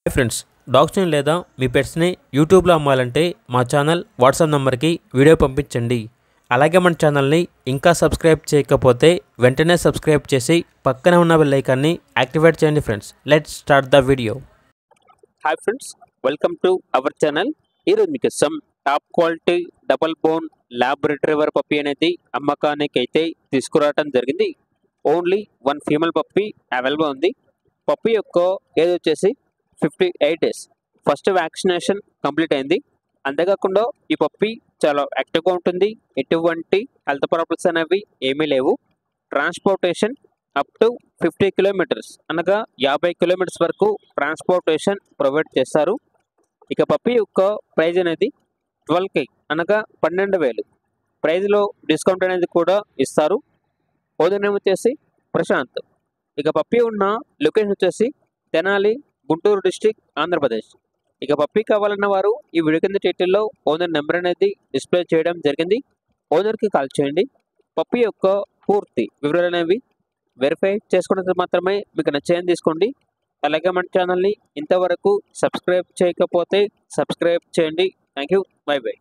Hi friends, డాగ్స్ని లేదా మీ పెట్స్ని యూట్యూబ్లో అమ్మాలంటే మా ఛానల్ వాట్సాప్ నెంబర్కి వీడియో పంపించండి. అలాగే మన ఛానల్ని ఇంకా సబ్స్క్రైబ్ చేయకపోతే వెంటనే సబ్స్క్రైబ్ చేసి పక్కనే ఉన్న బెల్ ఐకాన్ని యాక్టివేట్ చేయండి. Friends, let's start the video. Hi friends, welcome to our channel. ఈరోజు మీకోసం top quality double bone lab retriever puppy అనేది అమ్మకానికి అయితే తీసుకురావడం జరిగింది. Only one female puppy available ఉంది. పప్పీ యొక్క ఏజ్ వచ్చేసి 58 డేస్. ఫస్ట్ వ్యాక్సినేషన్ కంప్లీట్ అయింది. అంతేకాకుండా ఈ పప్పీ చాలా యాక్టివ్గా ఉంటుంది. ఎటువంటి హెల్త్ ప్రాబ్లమ్స్ అనేవి ఏమీ లేవు. ట్రాన్స్పోర్టేషన్ అప్ టు 50 కిలోమీటర్స్ అనగా 50 కిలోమీటర్స్ వరకు ట్రాన్స్పోర్టేషన్ ప్రొవైడ్ చేస్తారు. ఇక పప్పీ యొక్క ప్రైజ్ అనేది 12K అనగా 12,000. ప్రైజ్లో డిస్కౌంట్ అనేది కూడా ఇస్తారు. ఓనర్ వచ్చేసి ప్రశాంత్. ఇక పప్పీ ఉన్న లొకేషన్ వచ్చేసి తెనాలి, గుంటూరు డిస్టిక్, ఆంధ్రప్రదేశ్. ఇక పప్పీ కావాలన్న వారు ఈ వీడియో కింద టైటిల్లో ఓనర్ నెంబర్ అనేది డిస్ప్లే చేయడం జరిగింది. ఓనర్కి కాల్ చేయండి. పప్పీ యొక్క పూర్తి వివరాలు అనేవి వెరిఫై చేసుకున్నది మాత్రమే మీకు నచ్చేయని తీసుకోండి. అలాగే మన ఛానల్ని ఇంతవరకు సబ్స్క్రైబ్ చేయకపోతే సబ్స్క్రైబ్ చేయండి. Thank you. By by.